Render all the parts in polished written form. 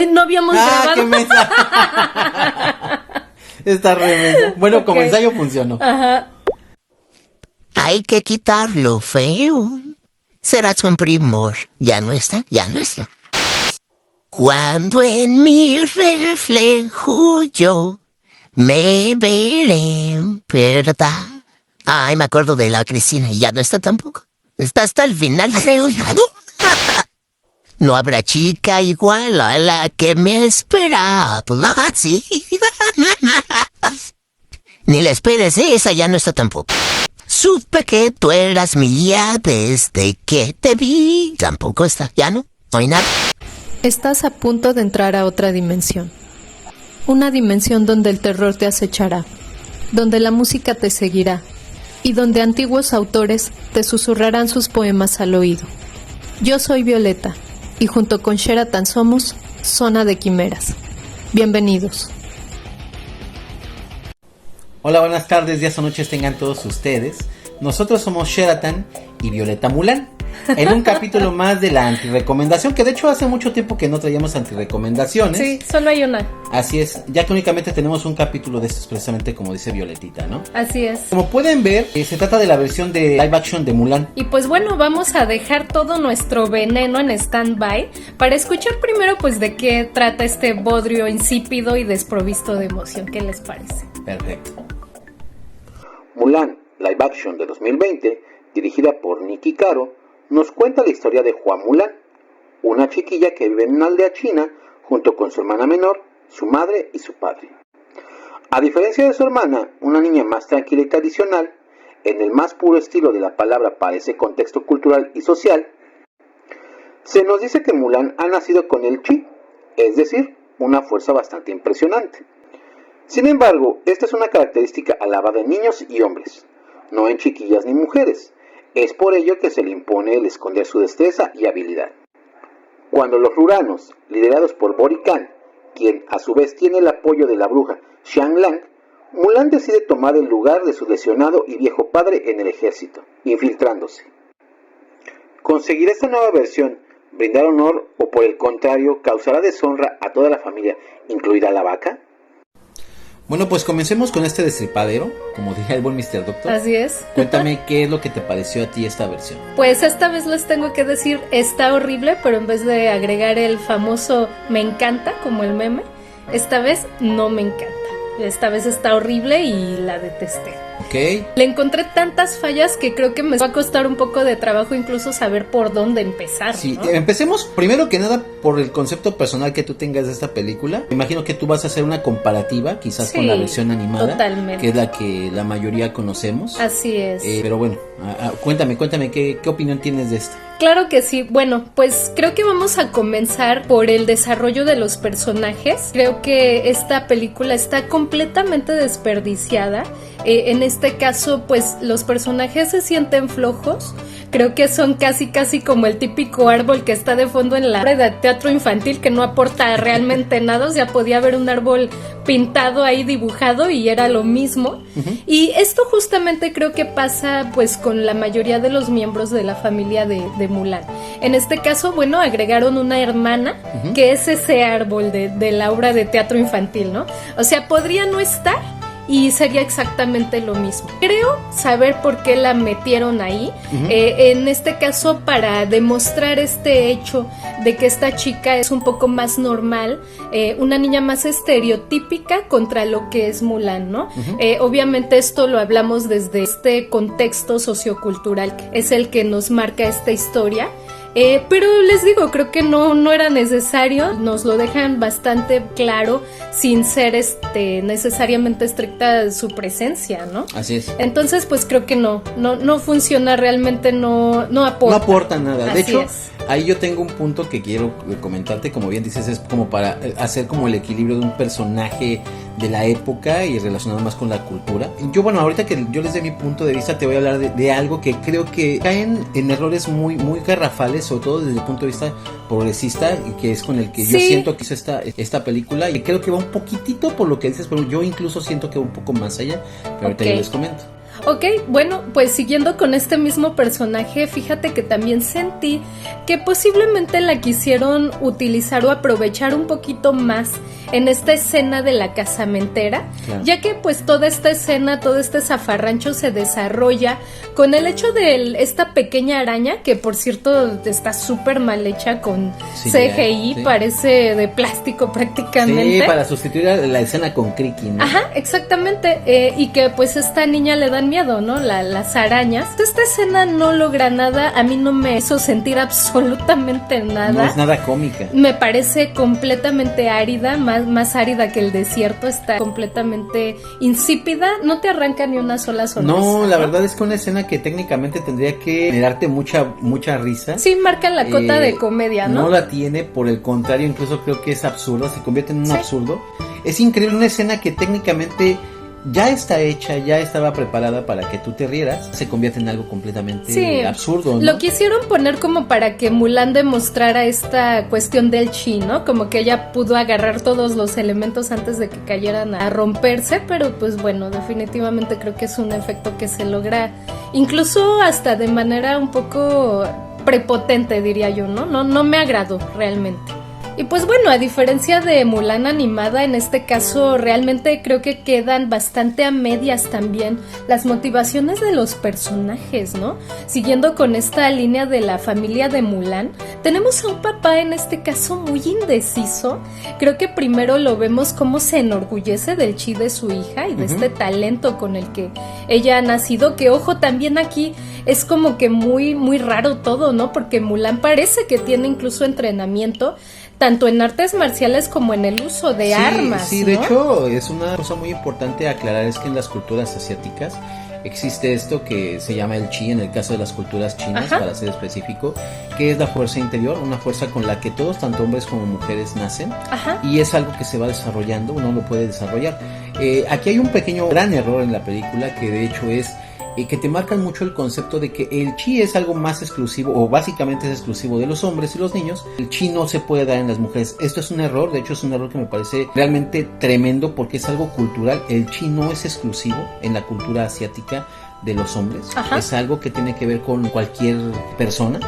No habíamos grabado. ¡Qué mesa! Está re mensa. Bueno, como ensayo funcionó. Ajá. Hay que quitar lo feo. Serás un primor. Ya no está. Cuando en mi reflejo yo me veré en verdad. Ay, me acuerdo de la Cristina y ya no está tampoco. Está hasta el final, creo. No habrá chica igual a la que me espera. Sí. Ni la esperes, esa ya no está tampoco. Supe que tú eras mía desde que te vi. Tampoco está, ya no hay nada. Estás a punto de entrar a otra dimensión. Una dimensión donde el terror te acechará, donde la música te seguirá y donde antiguos autores te susurrarán sus poemas al oído. Yo soy Violeta y junto con Sheraton somos Zona de Quimeras. Bienvenidos. Hola, buenas tardes, días o noches tengan todos ustedes. Nosotros somos Sheraton y Violeta Mulán. En un capítulo más de la antirecomendación, que de hecho hace mucho tiempo que no traíamos antirecomendaciones. Sí, solo hay una. Así es, ya que únicamente tenemos un capítulo de estos, precisamente como dice Violetita, ¿no? Así es. Como pueden ver, se trata de la versión de live action de Mulan. Y pues bueno, vamos a dejar todo nuestro veneno en stand-by para escuchar primero pues de qué trata este bodrio insípido y desprovisto de emoción. ¿Qué les parece? Perfecto. Mulan, live action de 2020, dirigida por Nikki Caro, nos cuenta la historia de Hua Mulan, una chiquilla que vive en una aldea china junto con su hermana menor, su madre y su padre. A diferencia de su hermana, una niña más tranquila y tradicional, en el más puro estilo de la palabra para ese contexto cultural y social, se nos dice que Mulan ha nacido con el chi, es decir, una fuerza bastante impresionante. Sin embargo, esta es una característica alabada en niños y hombres, no en chiquillas ni mujeres. Es por ello que se le impone el esconder su destreza y habilidad. Cuando los ruranos, liderados por Bori Khan, quien a su vez tiene el apoyo de la bruja Xiang Lang, Mulan decide tomar el lugar de su lesionado y viejo padre en el ejército, infiltrándose. ¿Conseguirá esta nueva versión brindar honor o por el contrario causará deshonra a toda la familia, incluida la vaca? Bueno, pues comencemos con este destripadero, como diría el buen Mr. Doctor. Así es. Cuéntame qué es lo que te pareció a ti esta versión. Pues esta vez les tengo que decir, está horrible, pero en vez de agregar el famoso me encanta, como el meme, esta vez no me encanta. Esta vez está horrible y la detesté. Ok. Le encontré tantas fallas que creo que me va a costar un poco de trabajo incluso saber por dónde empezar, Sí, ¿no? empecemos primero que nada por el concepto personal que tú tengas de esta película. Me imagino que tú vas a hacer una comparativa, quizás Sí, con la versión animada, totalmente. que es la que la mayoría conocemos. Así es. Pero bueno, cuéntame, ¿qué opinión tienes de esta? Claro que sí. Bueno, pues creo que vamos a comenzar por el desarrollo de los personajes. Creo que esta película está completamente desperdiciada. En este caso, pues los personajes se sienten flojos. Creo que son casi como el típico árbol que está de fondo en la obra de teatro infantil que no aporta realmente nada. O sea, podía haber un árbol pintado ahí, dibujado y era lo mismo. Uh-huh. Y esto justamente creo que pasa pues con la mayoría de los miembros de la familia de Mulan. En este caso, bueno, agregaron una hermana, uh-huh, que es ese árbol de la obra de teatro infantil, ¿no? O sea, podría no estar y sería exactamente lo mismo. Creo saber por qué la metieron ahí. Uh-huh. En este caso para demostrar este hecho de que esta chica es un poco más normal, una niña más estereotípica contra lo que es Mulan, ¿no? Uh-huh. Obviamente esto lo hablamos desde este contexto sociocultural, es el que nos marca esta historia. Pero les digo, creo que no era necesario, nos lo dejan bastante claro sin ser necesariamente estricta su presencia, ¿no? Así es. Entonces, pues creo que no funciona realmente, no aporta. No aporta nada. Así de hecho, es. Ahí yo tengo un punto que quiero comentarte, como bien dices, es como para hacer como el equilibrio de un personaje de la época y relacionado más con la cultura. Yo, bueno, ahorita que yo les dé mi punto de vista, te voy a hablar de algo que creo que caen en errores muy garrafales, sobre todo desde el punto de vista progresista, y que es con el que yo siento que hizo esta película, y creo que va un poquitito por lo que dices, pero yo incluso siento que va un poco más allá, pero ahorita yo les comento. Ok, bueno, pues siguiendo con este mismo personaje, fíjate que también sentí que posiblemente la quisieron utilizar o aprovechar un poquito más en esta escena de la casamentera, claro, ya que pues toda esta escena, todo este zafarrancho se desarrolla con el hecho de esta pequeña araña, que por cierto está súper mal hecha con CGI, parece de plástico prácticamente. Sí, para sustituir a la escena con Criqui, ¿no? Ajá, exactamente, y que pues esta niña le dan miedo, ¿no? Las arañas. Esta escena no logra nada, a mí no me hizo sentir absolutamente nada. No es nada cómica. Me parece completamente árida, más árida que el desierto, está completamente insípida, no te arranca ni una sola sonrisa. No, la verdad es que una escena que técnicamente tendría que generarte mucha risa. Sí, marca la cota de comedia, ¿no? No la tiene, por el contrario, incluso creo que es absurda, se convierte en un absurdo. Es increíble, una escena que técnicamente ya está hecha, ya estaba preparada para que tú te rieras, se convierte en algo completamente absurdo, ¿no? Lo quisieron poner como para que Mulan demostrara esta cuestión del chi, ¿no? Como que ella pudo agarrar todos los elementos antes de que cayeran a romperse, pero pues bueno, definitivamente creo que es un efecto que se logra incluso hasta de manera un poco prepotente, diría yo, ¿no? No me agradó realmente. Y pues bueno, a diferencia de Mulan animada, en este caso realmente creo que quedan bastante a medias también las motivaciones de los personajes, ¿no? Siguiendo con esta línea de la familia de Mulan, tenemos a un papá en este caso muy indeciso. Creo que primero lo vemos cómo se enorgullece del chi de su hija y de este talento con el que ella ha nacido, que ojo, también aquí es como que muy raro todo, ¿no? Porque Mulan parece que tiene incluso entrenamiento tanto en artes marciales como en el uso de armas. Sí, ¿no? De hecho, es una cosa muy importante aclarar, es que en las culturas asiáticas existe esto que se llama el chi, en el caso de las culturas chinas, para ser específico, que es la fuerza interior, una fuerza con la que todos, tanto hombres como mujeres, nacen, y es algo que se va desarrollando, uno lo puede desarrollar. Aquí hay un pequeño gran error en la película, que de hecho es que te marcan mucho el concepto de que el chi es algo más exclusivo, o básicamente es exclusivo de los hombres y los niños. El chi no se puede dar en las mujeres. Esto es un error, de hecho es un error que me parece realmente tremendo, porque es algo cultural. El chi no es exclusivo en la cultura asiática de los hombres. Es algo que tiene que ver con cualquier persona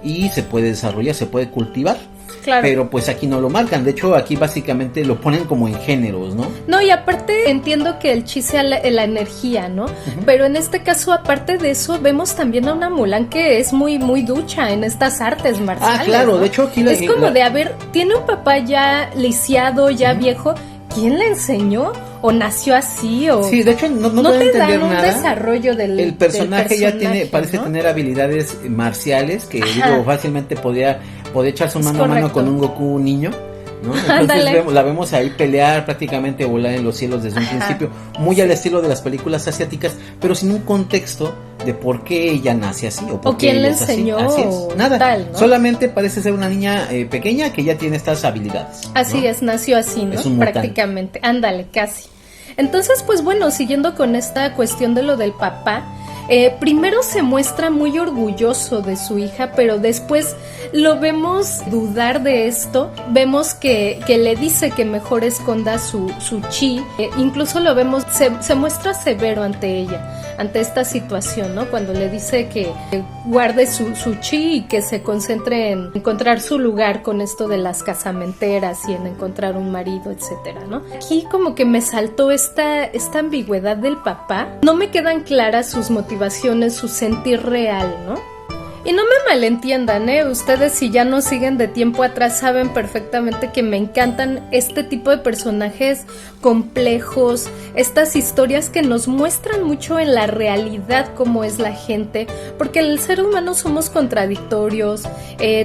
y se puede desarrollar, se puede cultivar. Claro. Pero pues aquí no lo marcan, de hecho aquí básicamente lo ponen como en géneros, ¿no? No, y aparte entiendo que el chi sea la energía, ¿no? Pero en este caso, aparte de eso, vemos también a una Mulan que es muy ducha en estas artes marciales. Claro, ¿no? De hecho aquí es como de, a ver, tiene un papá ya lisiado, ya viejo, ¿quién le enseñó? ¿O nació así? O sí, de hecho no te dan un nada. Desarrollo del personaje ya parece tener habilidades marciales que digo, fácilmente podría echarse un mano a mano con un Goku niño, ¿no? Entonces la vemos ahí pelear, prácticamente volar en los cielos desde un principio, muy al estilo de las películas asiáticas, pero sin un contexto de por qué ella nace así o por qué quién ella le enseñó, así es. Nada, tal, ¿no? Solamente parece ser una niña pequeña que ya tiene estas habilidades, así, ¿no? Nació así, ¿no? Es un prácticamente, ándale, casi. Entonces, pues bueno, siguiendo con esta cuestión de lo del papá, primero se muestra muy orgulloso de su hija, pero después lo vemos dudar de esto, vemos que le dice que mejor esconda su chi, incluso lo vemos, se muestra severo ante ella, ante esta situación, ¿no? Cuando le dice que guarde su chi y que se concentre en encontrar su lugar con esto de las casamenteras y en encontrar un marido, etcétera, ¿no? Aquí como que me saltó esta ambigüedad del papá, no me quedan claras sus motivaciones, su sentir real, ¿no? Y no me malentiendan, ustedes si ya no siguen de tiempo atrás saben perfectamente que me encantan este tipo de personajes complejos, estas historias que nos muestran mucho en la realidad cómo es la gente, porque el ser humano somos contradictorios,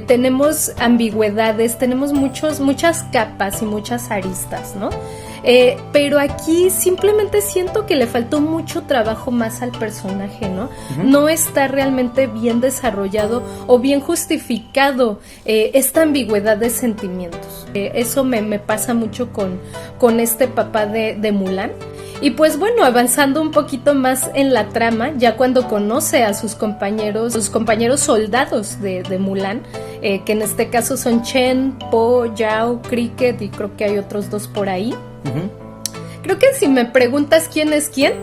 tenemos ambigüedades, tenemos muchas capas y muchas aristas, ¿no? Pero aquí simplemente siento que le faltó mucho trabajo más al personaje, ¿no? No está realmente bien desarrollado o bien justificado esta ambigüedad de sentimientos. Eso me pasa mucho con este papá de Mulan. Y pues bueno, avanzando un poquito más en la trama, ya cuando conoce a sus compañeros soldados de Mulan, que en este caso son Chen, Po, Yao, Cricket y creo que hay otros dos por ahí. Creo que si me preguntas quién es quién,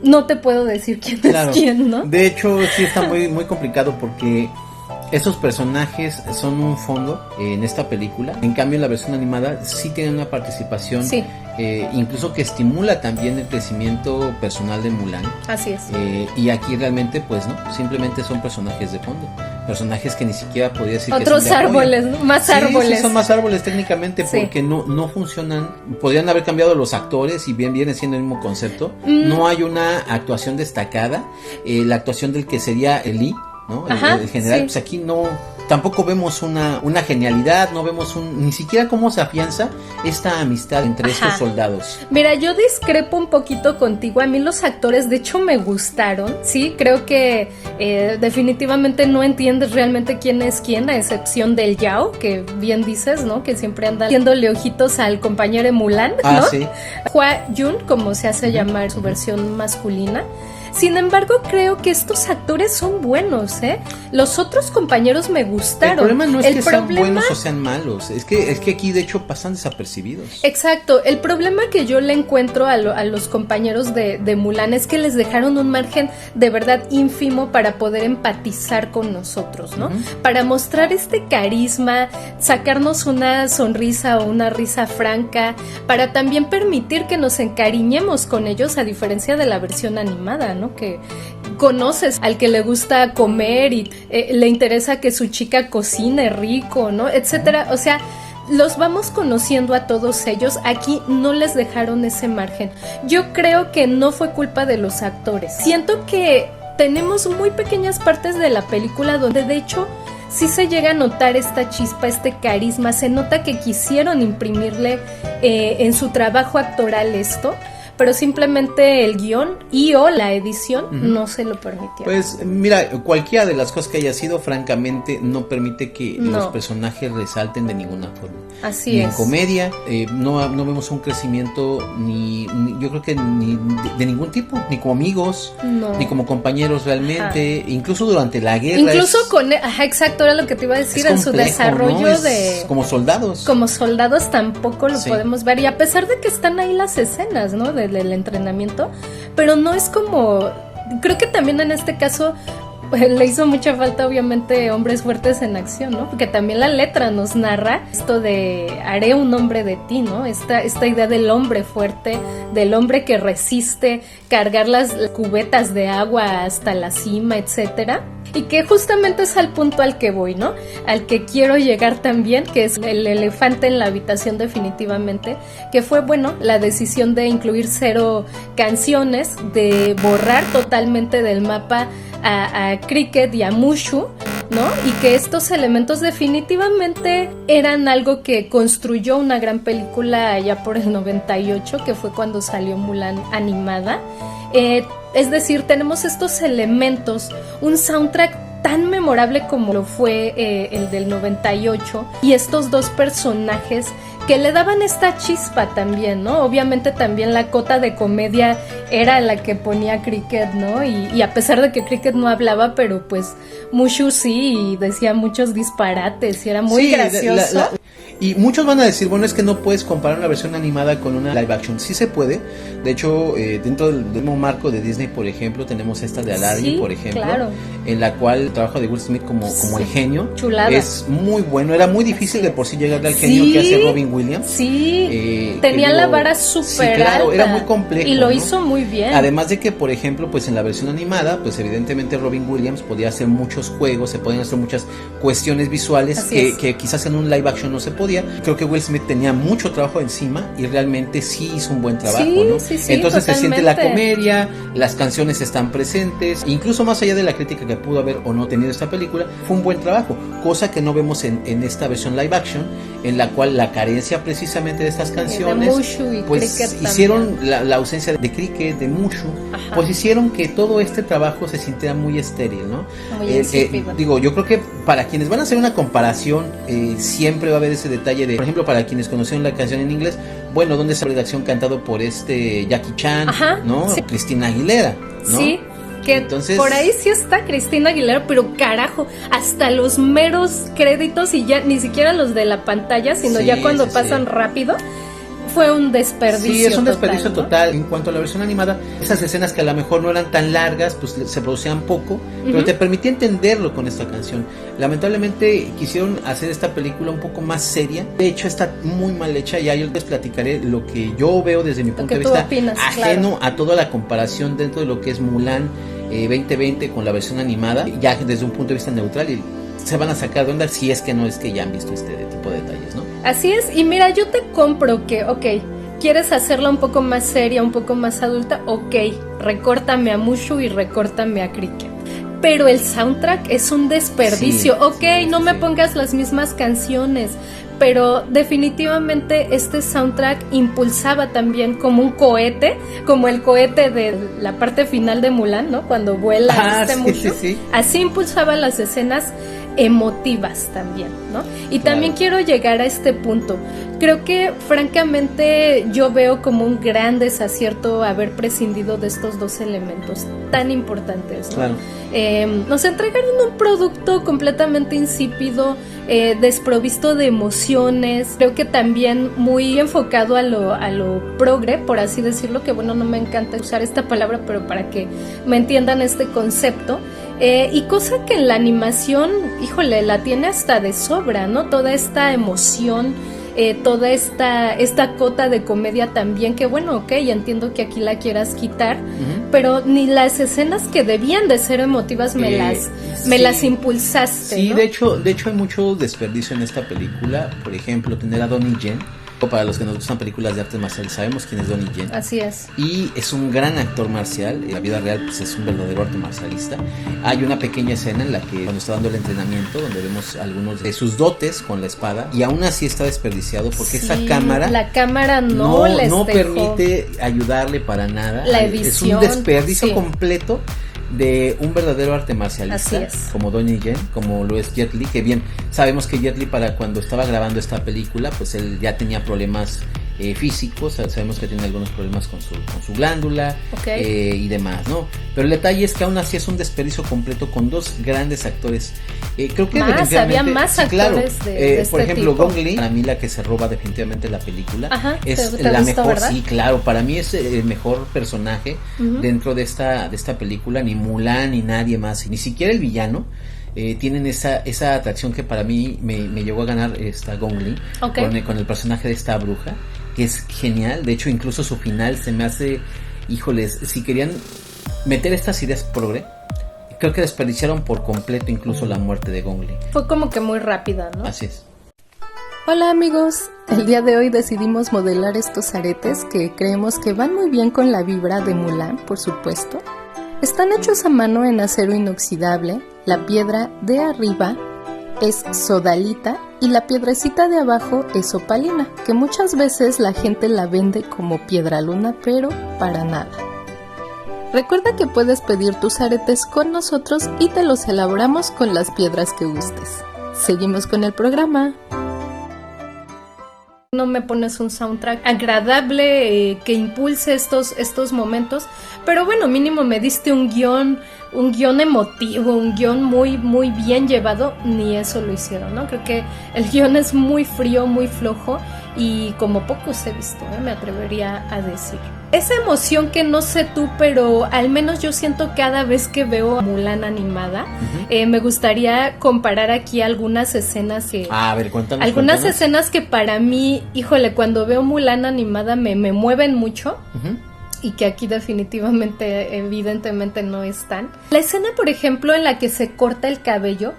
no te puedo decir quién Claro. es quién, ¿no? De hecho, sí está muy, muy complicado porque esos personajes son un fondo en esta película. En cambio, en la versión animada sí tienen una participación, Sí. Incluso que estimula también el crecimiento personal de Mulan. Así es. Y aquí realmente, pues no, simplemente son personajes de fondo. Personajes que ni siquiera podría decir Otros que son de apoyo. árboles, ¿no? Más Sí, árboles. sí, son más árboles técnicamente Sí. porque no funcionan. Podrían haber cambiado los actores y bien viene siendo el mismo concepto. No hay una actuación destacada. La actuación del que sería el Lee, ¿no? Ajá, el general, sí. pues aquí no, tampoco vemos una genialidad, no vemos ni siquiera cómo se afianza esta amistad entre Ajá. estos soldados. Mira, yo discrepo un poquito contigo. A mí los actores, de hecho, me gustaron. Sí, creo que definitivamente no entiendes realmente quién es quién, a excepción del Yao, que bien dices, ¿no? Que siempre anda haciéndole ojitos al compañero de Mulan, ¿no? Sí. Hua Yun, como se hace llamar su versión masculina. Sin embargo, creo que estos actores son buenos, ¿eh? Los otros compañeros me gustaron. El problema no es que sean problema- buenos o sean malos, es que aquí de hecho pasan desapercibidos. Exacto, el problema que yo le encuentro a los compañeros de Mulan es que les dejaron un margen de verdad ínfimo para poder empatizar con nosotros, ¿no? Para mostrar este carisma, sacarnos una sonrisa o una risa franca, para también permitir que nos encariñemos con ellos, a diferencia de la versión animada, ¿no? Que conoces al que le gusta comer y le interesa que su chica cocine rico, ¿no? Etcétera, o sea, los vamos conociendo a todos ellos. Aquí no les dejaron ese margen. Yo creo que no fue culpa de los actores. Siento que tenemos muy pequeñas partes de la película donde de hecho sí se llega a notar esta chispa, este carisma. Se nota que quisieron imprimirle en su trabajo actoral esto, pero simplemente el guión y o la edición no se lo permitieron. Pues mira, cualquiera de las cosas que haya sido, francamente, no permite que No. los personajes resalten de ninguna forma. Así Ni es. en comedia, no vemos un crecimiento yo creo que ni de ningún tipo, ni como amigos, No. ni como compañeros realmente, incluso durante la guerra. Incluso es- con... Ajá, exacto, era lo que te iba a decir, es en su complejo, desarrollo ¿no? Es de... como soldados. Como soldados tampoco lo Sí. podemos ver. Y a pesar de que están ahí las escenas, ¿no? Del entrenamiento, pero no es como... Creo que también en este caso le hizo mucha falta, obviamente, hombres fuertes en acción, ¿no? Porque también la letra nos narra esto de haré un hombre de ti, ¿no? Esta idea del hombre fuerte, del hombre que resiste cargar las cubetas de agua hasta la cima, etcétera. Y que justamente es al punto al que voy, ¿no? Al que quiero llegar también, que es el elefante en la habitación definitivamente, que fue, bueno, la decisión de incluir 0 canciones, de borrar totalmente del mapa a Cricket y a Mushu, ¿no? Y que estos elementos definitivamente eran algo que construyó una gran película allá por el 98, que fue cuando salió Mulan animada. Es decir, tenemos estos elementos, un soundtrack tan memorable como lo fue el del 98, y estos dos personajes que le daban esta chispa también, ¿no? Obviamente también la cota de comedia era la que ponía Cricket, ¿no? Y a pesar de que Cricket no hablaba, pero pues Mushu sí, y decía muchos disparates y era muy Sí, gracioso. y muchos van a decir, bueno, es que no puedes comparar una versión animada con una live action. Sí se puede. De hecho, dentro del mismo marco de Disney, por ejemplo, tenemos esta de Aladdin, Sí, por ejemplo, claro. en la cual el trabajo de Will Smith como el genio Chulada. es muy bueno. Era muy difícil Así de por es. sí llegarle al genio Sí, que hace Robin Williams. Sí, Que tenía la digo, vara sí, súper claro, alta. era muy complejo, y lo ¿no? hizo muy bien. Además de que, por ejemplo, pues en la versión animada, pues evidentemente Robin Williams podía hacer muchos juegos, se podían hacer muchas cuestiones visuales Así es. que quizás en un live action no se podía. Creo que Will Smith tenía mucho trabajo encima y realmente sí hizo un buen trabajo, Sí, ¿no? sí, sí, Entonces se siente la totalmente. comedia, las canciones están presentes, incluso más allá de la crítica que pudo haber o no tenido esta película, fue un buen trabajo, cosa que no vemos en esta versión live action, en la cual la carencia precisamente de estas canciones, Mushu y pues Cricket hicieron también. la ausencia de Cricket, de Mushu, Ajá. pues hicieron que todo este trabajo se sintiera muy estéril, ¿no? Muy insípido. Digo, yo creo que para quienes van a hacer una comparación, siempre va a haber ese detalle de, por ejemplo, para quienes conocieron la canción en inglés, bueno, ¿dónde está la redacción cantado por Jackie Chan, Ajá, ¿no? sí. Cristina Aguilera, ¿no? Sí, que Entonces- por ahí sí está Cristina Aguilera, pero carajo, hasta los meros créditos y ya ni siquiera los de la pantalla, sino Sí, ya cuando sí, pasan sí. rápido. fue un desperdicio. Sí, es un desperdicio total, ¿no? total. En cuanto a la versión animada, esas escenas que a lo mejor no eran tan largas, pues se producían poco, pero te permitía entenderlo con esta canción. Lamentablemente quisieron hacer esta película un poco más seria. De hecho, está muy mal hecha. Ya yo les platicaré lo que yo veo desde mi punto de vista, opinas, ajeno a toda la comparación dentro de lo que es Mulan 2020 con la versión animada, ya desde un punto de vista neutral, y se van a sacar de onda si es que no es que ya han visto este tipo de detalles, ¿no? Así es, y mira, yo te compro que, ¿quieres hacerla un poco más seria, un poco más adulta? Ok, recórtame a Mushu y recórtame a Cricket. Pero el soundtrack es un desperdicio. No me pongas las mismas canciones, pero definitivamente este soundtrack impulsaba también como un cohete, como el cohete de la parte final de Mulan, ¿no? Cuando vuela Mushu. Así impulsaba las escenas emotivas también, ¿no? Y también quiero llegar a este punto. Creo que francamente yo veo como un gran desacierto haber prescindido de estos dos elementos tan importantes, ¿no? Claro. Nos entregaron un producto completamente insípido, desprovisto de emociones, creo que también muy enfocado a lo progre, por así decirlo, que bueno, no me encanta usar esta palabra, pero para que me entiendan este concepto. Y cosa que en la animación, híjole, la tiene hasta de sobra, ¿no? Toda esta emoción, toda esta cota de comedia también, que bueno, entiendo que aquí la quieras quitar, pero ni las escenas que debían de ser emotivas me las impulsaste, Sí, ¿no? de hecho hay mucho desperdicio en esta película. Por ejemplo, tener a Donnie Yen. Para los que nos gustan películas de artes marciales, sabemos quién es Donnie Yen. Así es. Y es un gran actor marcial. En la vida real, pues es un verdadero arte marcialista. Hay una pequeña escena en la que, cuando está dando el entrenamiento, donde vemos algunos de sus dotes con la espada, y aún así está desperdiciado porque esa cámara. La cámara no permite ayudarle para nada. La edición. Es un desperdicio completo de un verdadero arte marcialista, como Donnie Yen, como lo es Jet Li, que bien, sabemos que Jet Li, para cuando estaba grabando esta película, pues él ya tenía problemas físicos, sabemos que tiene algunos problemas con su glándula y demás, ¿no? Pero el detalle es que aún así es un desperdicio completo con dos grandes actores. Creo que había más actores de este por ejemplo, tipo. Gong Li, para mí la que se roba definitivamente la película. Ajá, es ¿te la gustó, mejor, verdad? sí, claro, para mí es el mejor personaje dentro de esta película. Ni Mulan ni nadie más, ni siquiera el villano. Tienen esa atracción que para mí me llegó a ganar esta Gong Li con el personaje de esta bruja, que es genial. De hecho, incluso su final se me hace, híjoles, si querían meter estas ideas progre, creo que desperdiciaron por completo incluso la muerte de Gong Li. Fue como que muy rápida, ¿no? Así es. Hola amigos, el día de hoy decidimos modelar estos aretes que creemos que van muy bien con la vibra de Mulan, por supuesto. Están hechos a mano en acero inoxidable, la piedra de arriba es sodalita y la piedrecita de abajo es opalina, que muchas veces la gente la vende como piedra luna, pero para nada. Recuerda que puedes pedir tus aretes con nosotros y te los elaboramos con las piedras que gustes. Seguimos con el programa. No me pones un soundtrack agradable que impulse estos momentos, pero bueno, mínimo me diste un guión emotivo, un guión muy, muy bien llevado. Ni eso lo hicieron, ¿no? Creo que el guión es muy frío, muy flojo y como pocos he visto, me atrevería a decir. Esa emoción que no sé tú, pero al menos yo siento cada vez que veo a Mulan animada. Me gustaría comparar aquí algunas escenas que... A ver, cuéntanos. Algunas escenas que para mí, híjole, cuando veo Mulan animada me mueven mucho. Y que aquí definitivamente, evidentemente no están. La escena, por ejemplo, en la que se corta el cabello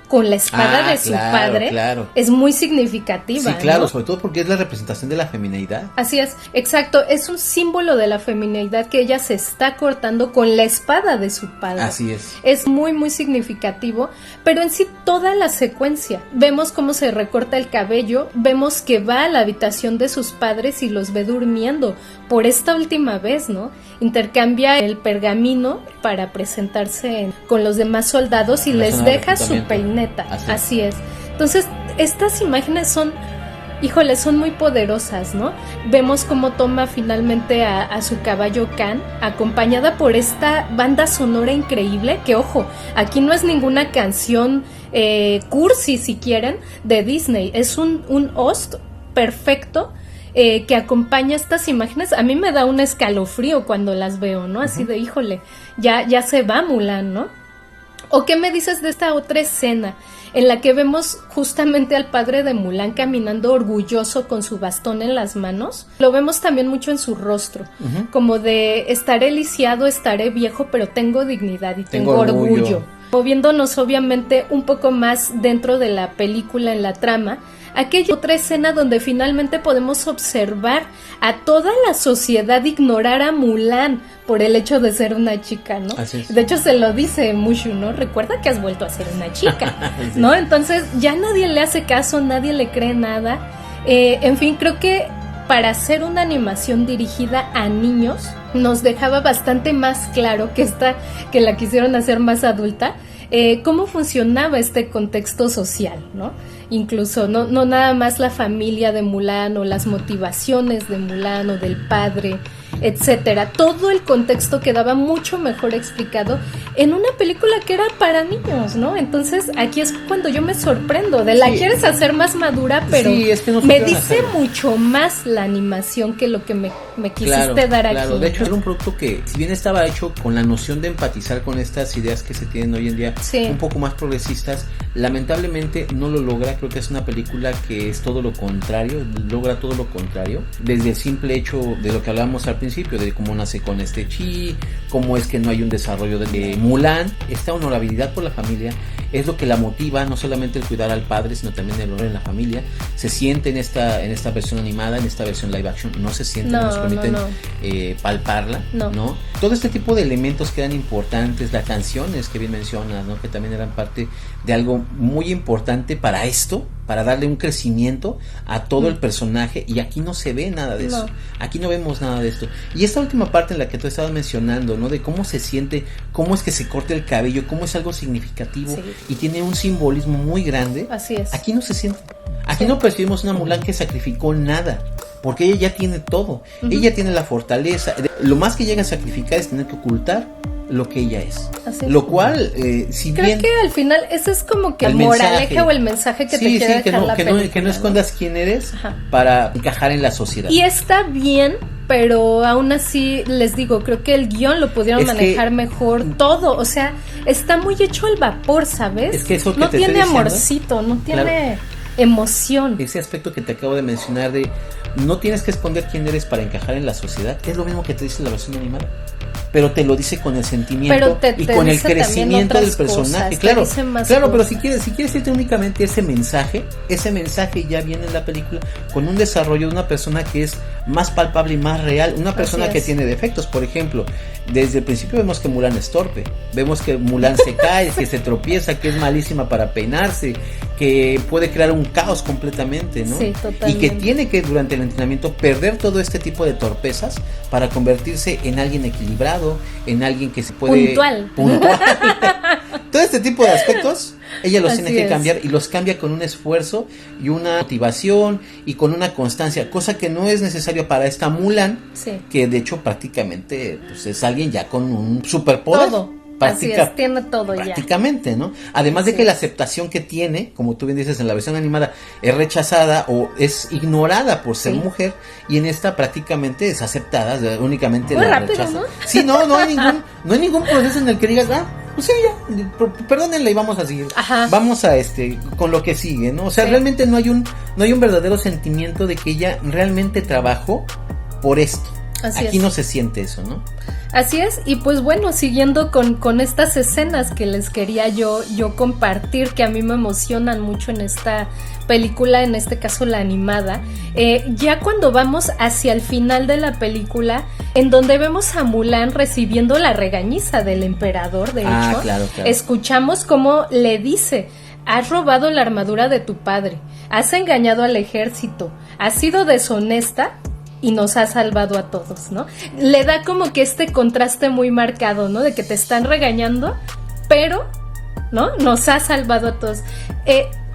con la espada de su padre, es muy significativa. Sí, claro, ¿no? Sobre todo porque es la representación de la femineidad. Así es, exacto, es un símbolo de la femineidad que ella se está cortando con la espada de su padre. Así es. Es muy, muy significativo, pero en sí toda la secuencia. Vemos cómo se recorta el cabello, vemos que va a la habitación de sus padres y los ve durmiendo por esta última vez, ¿no? Intercambia el pergamino para presentarse con los demás soldados y les deja su peineta. Así es. Entonces, estas imágenes son muy poderosas, ¿no? Vemos cómo toma finalmente a su caballo Khan, acompañada por esta banda sonora increíble, que ojo, aquí no es ninguna canción cursi, si quieren, de Disney, es un host perfecto, que acompaña estas imágenes, a mí me da un escalofrío cuando las veo, ¿no? Así de, híjole, ya se va Mulan, ¿no? ¿O qué me dices de esta otra escena en la que vemos justamente al padre de Mulan caminando orgulloso con su bastón en las manos? Lo vemos también mucho en su rostro, como de estaré lisiado, estaré viejo, pero tengo dignidad y tengo orgullo. Moviéndonos obviamente un poco más dentro de la película en la trama, aquella otra escena donde finalmente podemos observar a toda la sociedad ignorar a Mulan por el hecho de ser una chica, ¿no? Así es. De hecho se lo dice Mushu, ¿no? Recuerda que has vuelto a ser una chica, ¿no? Entonces ya nadie le hace caso, nadie le cree nada. En fin, creo que para hacer una animación dirigida a niños nos dejaba bastante más claro que la quisieron hacer más adulta, cómo funcionaba este contexto social, ¿no? Incluso no nada más la familia de Mulan o las motivaciones de Mulan o del padre, etcétera. Todo el contexto quedaba mucho mejor explicado en una película que era para niños, ¿no? Entonces aquí es cuando yo me sorprendo de la quieres hacer más madura, pero es que no me dice mucho más la animación que lo que me quisiste dar aquí. Claro, de hecho era un producto que, si bien estaba hecho con la noción de empatizar con estas ideas que se tienen hoy en día, un poco más progresistas, lamentablemente no lo logra. Creo que es una película que es todo lo contrario, logra todo lo contrario, desde el simple hecho de lo que hablábamos al principio, de cómo nace con este chi, cómo es que no hay un desarrollo de Mulan. Esta honorabilidad por la familia es lo que la motiva, no solamente el cuidar al padre, sino también el honor en la familia. Se siente en esta versión animada, en esta versión live action, no se siente, no nos permiten palparla, ¿no? Todo este tipo de elementos que eran importantes, las canciones que bien mencionas, ¿no? Que también eran parte de algo muy importante para esto, para darle un crecimiento a todo el personaje, y aquí no se ve nada de eso, aquí no vemos nada de esto. Y esta última parte en la que tú estabas mencionando, ¿no? De cómo se siente, cómo es que se corta el cabello, cómo es algo significativo y tiene un simbolismo muy grande. Así es. Aquí no se siente, aquí no percibimos una Mulan que sacrificó nada, porque ella ya tiene todo, ella tiene la fortaleza. Lo más que llega a sacrificar es tener que ocultar lo que ella es. Lo cual, si creo bien... que al final ese es como que el moraleja o el mensaje que te quiere dejar la película. Que no escondas quién eres para encajar en la sociedad. Y está bien, pero aún así les digo, creo que el guión lo pudieron manejar mejor todo, o sea, está muy hecho al vapor, ¿sabes? Es que eso que no te tiene estoy diciendo, amorcito, no tiene emoción. Ese aspecto que te acabo de mencionar de no tienes que esconder quién eres para encajar en la sociedad, es lo mismo que te dice la versión animada, pero te lo dice con el sentimiento y con el crecimiento del personaje. Claro, pero si quieres irte únicamente ese mensaje ya viene en la película con un desarrollo de una persona que es más palpable y más real, una persona que tiene defectos. Por ejemplo, desde el principio vemos que Mulan es torpe, vemos que Mulan se cae, que se tropieza, que es malísima para peinarse, que puede crear un caos completamente, ¿no? Sí, totalmente. Y que tiene que durante el entrenamiento perder todo este tipo de torpezas para convertirse en alguien equilibrado, en alguien que se puede... Puntual. Todo este tipo de aspectos ella los tiene que cambiar, y los cambia con un esfuerzo y una motivación y con una constancia, cosa que no es necesaria para esta Mulan, que de hecho prácticamente pues, es alguien ya con un superpoder. Todo. Así es, tiene todo prácticamente, ¿no? Además de que la aceptación que tiene, como tú bien dices, en la versión animada es rechazada o es ignorada por ser mujer, y en esta prácticamente es aceptada, únicamente muy la rápido, rechazan. ¿no? Sí, no hay ningún proceso en el que digas, pues sí, ya, perdónenla y vamos a seguir. Vamos a con lo que sigue, ¿no? O sea, realmente no hay un verdadero sentimiento de que ella realmente trabajó por esto. Aquí no se siente eso, ¿no? Así es, y pues bueno, siguiendo con estas escenas que les quería yo compartir, que a mí me emocionan mucho en esta película, en este caso la animada, ya cuando vamos hacia el final de la película, en donde vemos a Mulan recibiendo la regañiza del emperador, de hecho, claro. Escuchamos cómo le dice: has robado la armadura de tu padre, has engañado al ejército, has sido deshonesta y nos ha salvado a todos, ¿no? Le da como que este contraste muy marcado, ¿no? De que te están regañando, pero, ¿no? Nos ha salvado a todos.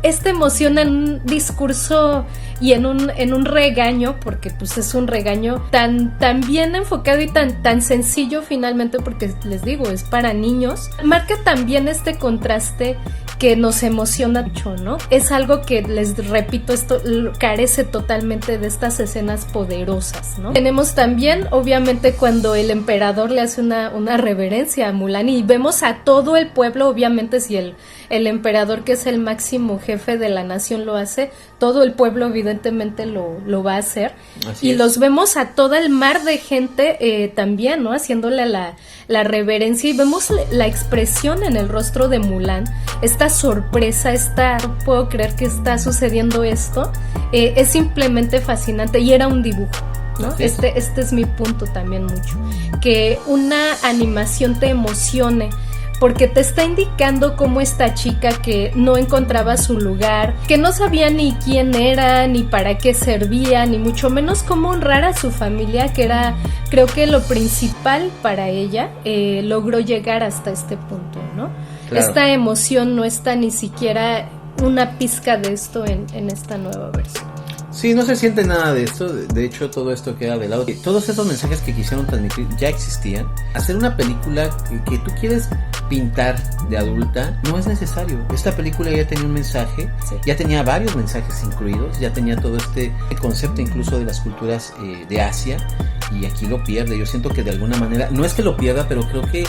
Esta emoción en un discurso y en un regaño, porque pues es un regaño tan bien enfocado y tan sencillo finalmente, porque les digo, es para niños, marca también este contraste que nos emociona mucho, ¿no? Es algo que, les repito, esto carece totalmente de estas escenas poderosas, ¿no? Tenemos también, obviamente, cuando el emperador le hace una reverencia a Mulan y vemos a todo el pueblo, obviamente si el emperador, que es el máximo jefe de la nación, lo hace, todo el pueblo evidentemente lo va a hacer. Así y es. Los vemos a todo el mar de gente también, ¿no? Haciéndole la reverencia, y vemos la expresión en el rostro de Mulan, esta sorpresa, no puedo creer que está sucediendo esto, es simplemente fascinante, y era un dibujo, ¿no? Este es mi punto también mucho, que una animación te emocione, porque te está indicando cómo esta chica que no encontraba su lugar, que no sabía ni quién era, ni para qué servía, ni mucho menos cómo honrar a su familia, que era, creo que lo principal para ella, logró llegar hasta este punto, ¿no? Claro. Esta emoción no está ni siquiera una pizca de esto en esta nueva versión. Sí, no se siente nada de esto, de hecho todo esto queda de lado. Todos esos mensajes que quisieron transmitir ya existían. Hacer una película que tú quieres pintar de adulta no es necesario. Esta película ya tenía un mensaje, sí. Ya tenía varios mensajes incluidos, ya tenía todo este concepto incluso de las culturas de Asia, y aquí lo pierde. Yo siento que de alguna manera, no es que lo pierda, pero creo que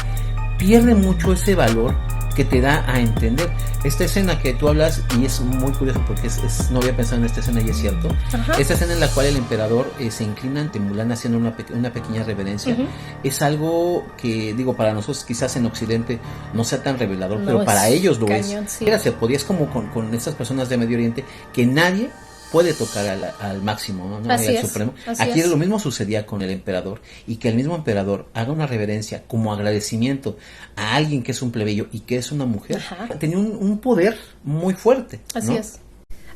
pierde mucho ese valor que te da a entender. Esta escena que tú hablas, y es muy curioso porque no había pensado en esta escena y es cierto. Ajá. Esta escena en la cual el emperador se inclina ante Mulan haciendo una pequeña reverencia, uh-huh. Es algo que, digo, para nosotros quizás en Occidente no sea tan revelador, no, pero para ellos lo cañón, es. Sí. Se podía, es como con estas personas de Medio Oriente, que nadie puede tocar al máximo, ¿no? Al supremo. Aquí lo mismo sucedía con el emperador, y que el mismo emperador haga una reverencia como agradecimiento a alguien que es un plebeyo y que es una mujer. Ajá. Tenía un poder muy fuerte, ¿no? Así es.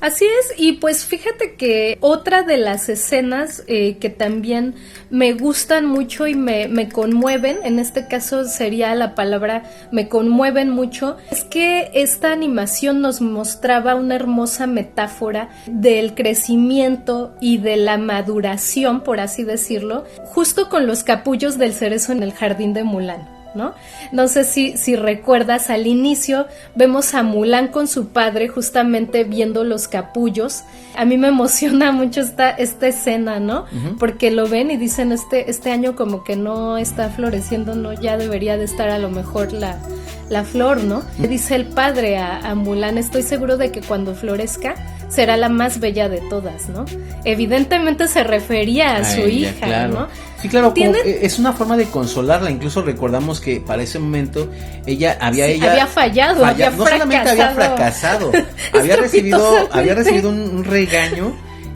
Así es, y pues fíjate que otra de las escenas que también me gustan mucho y me conmueven, en este caso sería la palabra me conmueven mucho, es que esta animación nos mostraba una hermosa metáfora del crecimiento y de la maduración, por así decirlo, justo con los capullos del cerezo en el jardín de Mulan, ¿no? No sé si recuerdas, al inicio vemos a Mulan con su padre justamente viendo los capullos. A mí me emociona mucho esta escena, ¿no? Uh-huh. Porque lo ven y dicen, este año como que no está floreciendo, ¿no? Ya debería de estar a lo mejor la flor, ¿no? Le dice el padre a Mulan, estoy seguro de que cuando florezca será la más bella de todas, ¿no? Evidentemente se refería a su hija, claro. ¿no? Sí, claro, como es una forma de consolarla. Incluso recordamos que para ese momento ella había fallado, había no solamente había fracasado, había recibido un regaño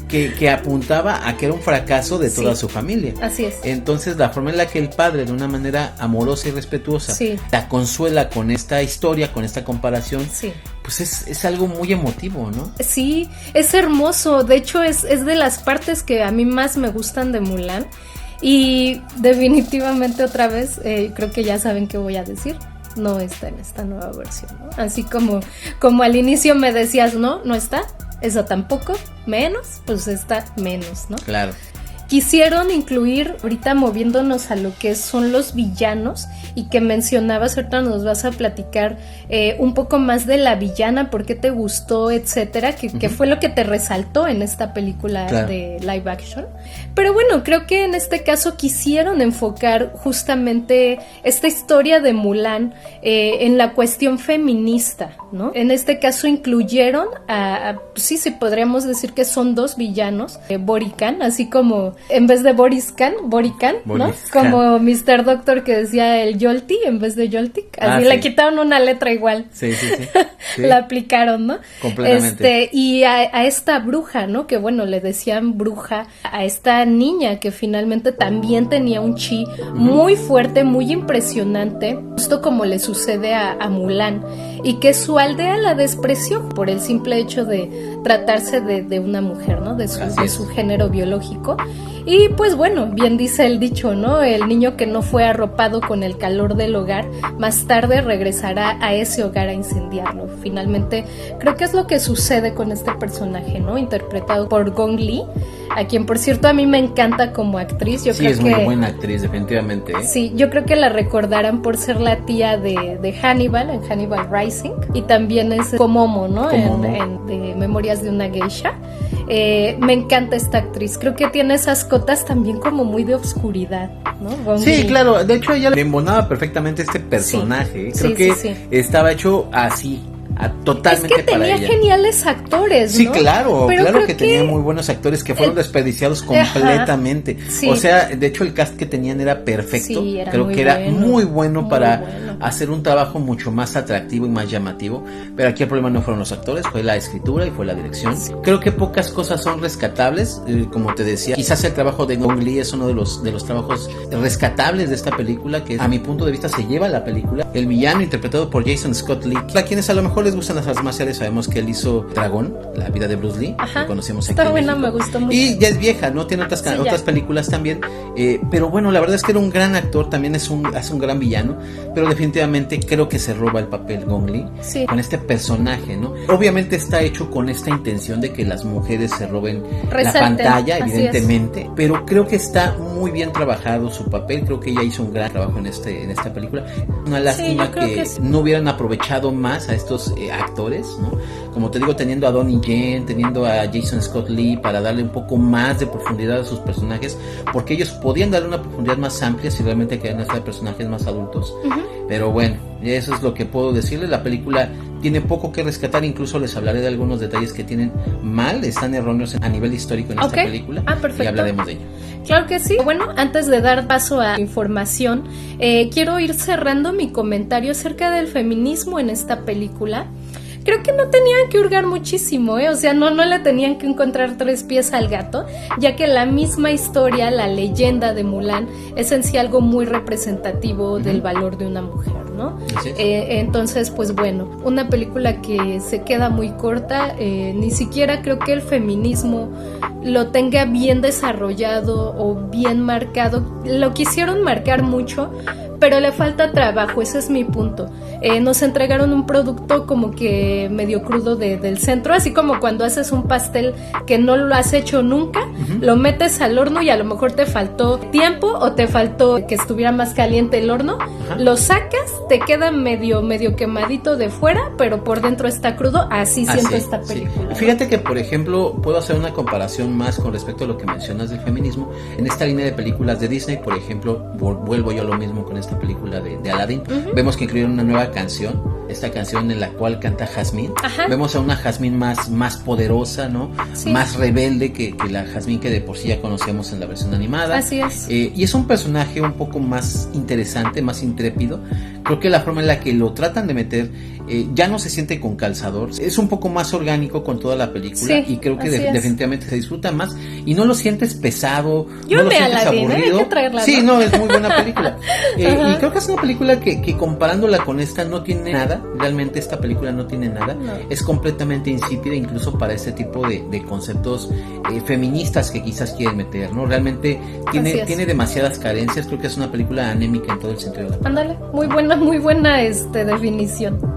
que apuntaba a que era un fracaso de toda su familia. Así es. Entonces la forma en la que el padre, de una manera amorosa y respetuosa, la consuela con esta historia, con esta comparación, pues es algo muy emotivo, ¿no? Sí, es hermoso. De hecho es de las partes que a mí más me gustan de Mulan. Y definitivamente otra vez, creo que ya saben qué voy a decir, no está en esta nueva versión, ¿no? Así como al inicio me decías, no está, eso tampoco, menos, pues está menos, ¿no? Claro. Quisieron incluir, ahorita moviéndonos a lo que son los villanos, y que mencionabas, ahorita nos vas a platicar un poco más de la villana, por qué te gustó, etcétera, que fue lo que te resaltó en esta película de live action. Pero bueno, creo que en este caso quisieron enfocar justamente esta historia de Mulan en la cuestión feminista, ¿no? En este caso incluyeron sí podríamos decir que son dos villanos, Borican, así como en vez de Borican, ¿no? Como Mr. Doctor que decía el Yolti en vez de Yoltik, así le quitaron una letra igual. Sí. La aplicaron, ¿no? Completamente. Y a esta bruja, ¿no? Que bueno, le decían bruja a esta niña que finalmente también tenía un chi muy fuerte, muy impresionante, justo como le sucede a Mulan, y que su aldea la despreció por el simple hecho de tratarse de una mujer, ¿no? De su género biológico. Y pues bueno, bien dice el dicho, ¿no? El niño que no fue arropado con el calor del hogar, más tarde regresará a ese hogar a incendiarlo. Finalmente, creo que es lo que sucede con este personaje, ¿no? Interpretado por Gong Li, a quien, por cierto, a mí me encanta como actriz. Yo creo es muy buena actriz, definitivamente, ¿eh? Sí, yo creo que la recordarán por ser la tía de Hannibal en Hannibal Rising, y también es Komomo, ¿no? En de Memorias de una Geisha. Me encanta esta actriz, creo que tiene esas cotas también como muy de obscuridad, ¿no? Gong Sí, Li. claro, de hecho ella le embonaba perfectamente este personaje. Sí, Creo sí, que sí. estaba hecho así, totalmente es que para tenía ella. geniales actores, ¿no? Sí, claro, Pero claro creo que tenía muy buenos actores que fueron desperdiciados Ajá, completamente. sí. O sea, de hecho el cast que tenían era perfecto. Sí, era creo muy que era bueno, muy bueno muy para bueno. hacer un trabajo mucho más atractivo y más llamativo. Pero aquí el problema no fueron los actores, fue la escritura y fue la dirección. Sí. Creo que pocas cosas son rescatables, como te decía. Quizás el trabajo de Gong Li es uno de los trabajos rescatables de esta película, que a mi punto de vista se lleva la película. El villano interpretado por Jason Scott Lee, a quienes a lo mejor les gustan las artes marciales, sabemos que él hizo Dragón, la vida de Bruce Lee, Ajá, que conocemos aquí está en buena, México. me gustó mucho. Y ya es vieja, ¿no? Tiene otras, Sí, ya. otras películas también, pero bueno, la verdad es que era un gran actor, también hace un gran villano, pero definitivamente creo que se roba el papel Gong Li Sí. con este personaje, ¿no? Obviamente está hecho con esta intención de que las mujeres se roben Resalten, la pantalla, así evidentemente, pero creo que está muy bien trabajado su papel, creo que ella hizo un gran trabajo en esta película. Una lástima yo creo que que sí. no hubieran aprovechado más a estos actores, ¿no? Como te digo, teniendo a Donnie Yen, teniendo a Jason Scott Lee para darle un poco más de profundidad a sus personajes, porque ellos podían darle una profundidad más amplia si realmente querían hacer personajes más adultos. Pero bueno, eso es lo que puedo decirle. La película tiene poco que rescatar, incluso les hablaré de algunos detalles que tienen mal, están erróneos a nivel histórico en esta Ok. película, Perfecto. y hablaremos de ello. Claro que sí. Bueno, antes de dar paso a información, quiero ir cerrando mi comentario acerca del feminismo en esta película. Creo que no tenían que hurgar muchísimo, o sea, no le tenían que encontrar tres pies al gato, ya que la misma historia, la leyenda de Mulan, es en sí algo muy representativo del valor de una mujer, ¿no? Así es. Entonces, pues bueno, una película que se queda muy corta, ni siquiera creo que el feminismo lo tenga bien desarrollado o bien marcado. Lo quisieron marcar mucho, pero le falta trabajo, ese es mi punto. Nos entregaron un producto como que medio crudo del centro, así como cuando haces un pastel que no lo has hecho nunca, lo metes al horno y a lo mejor te faltó tiempo o te faltó que estuviera más caliente el horno, lo sacas, te queda medio quemadito de fuera, pero por dentro está crudo, así siento esta sí. película. Fíjate que, por ejemplo, puedo hacer una comparación más con respecto a lo que mencionas del feminismo. En esta línea de películas de Disney, por ejemplo, vuelvo yo a lo mismo con esta película de Aladdin. Vemos que incluyeron una nueva canción, esta canción en la cual canta Jasmine. Ajá. Vemos a una Jasmine más poderosa, ¿no? Sí. Más rebelde que la Jasmine que de por sí ya conocemos en la versión animada. Así es. Y es un personaje un poco más interesante, más intrépido. Creo que la forma en la que lo tratan de meter ya no se siente con calzador, es un poco más orgánico con toda la película, Sí, y creo que así es. definitivamente se disfruta más y no lo sientes pesado, Yo no lo me sientes Aladdin, aburrido. hay que traerla, Sí, ¿no? no, es muy buena película. Ajá. Y creo que es una película que comparándola con esta no tiene nada, realmente esta película no tiene nada, No. es completamente insípida incluso para este tipo de conceptos feministas que quizás quieren meter, ¿no? Realmente Así es. tiene demasiadas carencias, creo que es una película anémica en todo el sentido de la palabra. Ándale, muy buena definición.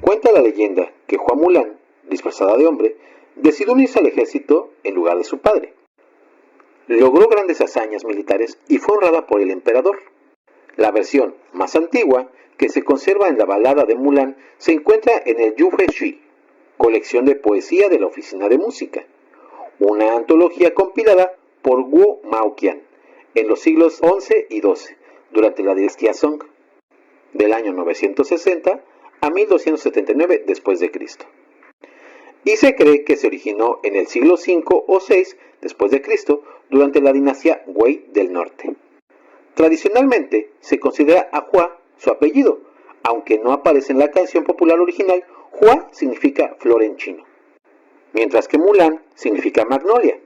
Cuenta la leyenda que Hua Mulan, disfrazada de hombre, decidió unirse al ejército en lugar de su padre. Logró grandes hazañas militares y fue honrada por el emperador. La versión más antigua, que se conserva en la balada de Mulan, se encuentra en el Yufe Shi, colección de poesía de la Oficina de Música, una antología compilada por Wu Maoqian en los siglos XI y XII, durante la dinastía Song, del año 960 a 1279 después de Cristo. Y se cree que se originó en el siglo V o VI después de Cristo durante la dinastía Wei del Norte. Tradicionalmente se considera a Hua su apellido, aunque no aparece en la canción popular original. Hua significa flor en chino, mientras que Mulan significa magnolia.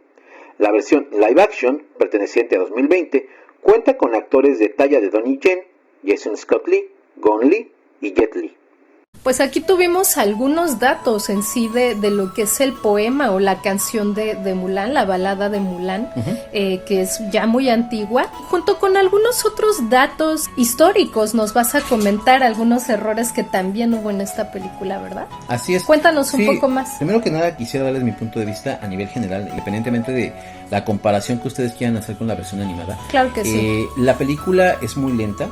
La versión live action, perteneciente a 2020, cuenta con actores de talla de Donnie Yen, Jason Scott Lee, Gong Li y Jet Li. Pues aquí tuvimos algunos datos en sí de lo que es el poema o la canción de Mulan, la balada de Mulan, que es ya muy antigua, junto con algunos otros datos históricos. Nos vas a comentar algunos errores que también hubo en esta película, ¿verdad? Así es. Cuéntanos un Sí, poco más. Primero que nada quisiera darles mi punto de vista a nivel general, independientemente de la comparación que ustedes quieran hacer con la versión animada. Claro que sí. La película es muy lenta.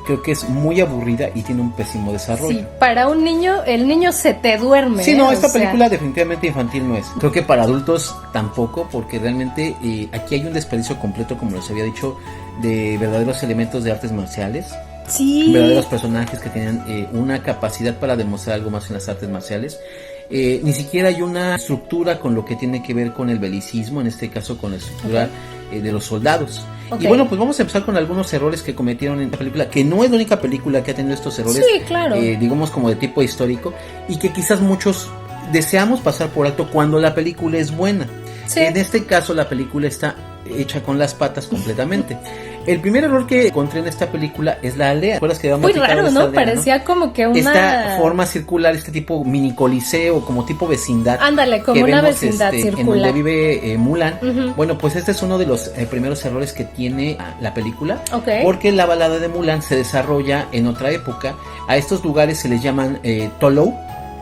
creo que es muy aburrida y tiene un pésimo desarrollo. Sí, para un niño, el niño se te duerme. Sí, no, o esta sea, película definitivamente infantil no es. Creo que para adultos tampoco, porque realmente aquí hay un desperdicio completo, como les había dicho, de verdaderos elementos de artes marciales. Sí. Verdaderos personajes que tienen una capacidad para demostrar algo más en las artes marciales. Ni siquiera hay una estructura con lo que tiene que ver con el belicismo, en este caso con la estructura de los soldados. Okay. Y bueno, pues vamos a empezar con algunos errores que cometieron en la película, que no es la única película que ha tenido estos errores, sí, claro. digamos como de tipo histórico, y que quizás muchos deseamos pasar por alto cuando la película es buena. Sí. En este caso la película está hecha con las patas completamente. El primer error que encontré en esta película es la aldea. ¿Te acuerdas que habíamos Muy platicado raro, de esta ¿no? aldea, Parecía como que una... Esta forma circular, este tipo mini coliseo, como tipo vecindad. Ándale, como que una vemos, vecindad en circular. donde vive Mulan. Ujú. Bueno, pues este es uno de los primeros errores que tiene la película. Ok. Porque la balada de Mulan se desarrolla en otra época. A estos lugares se les llaman Tolou.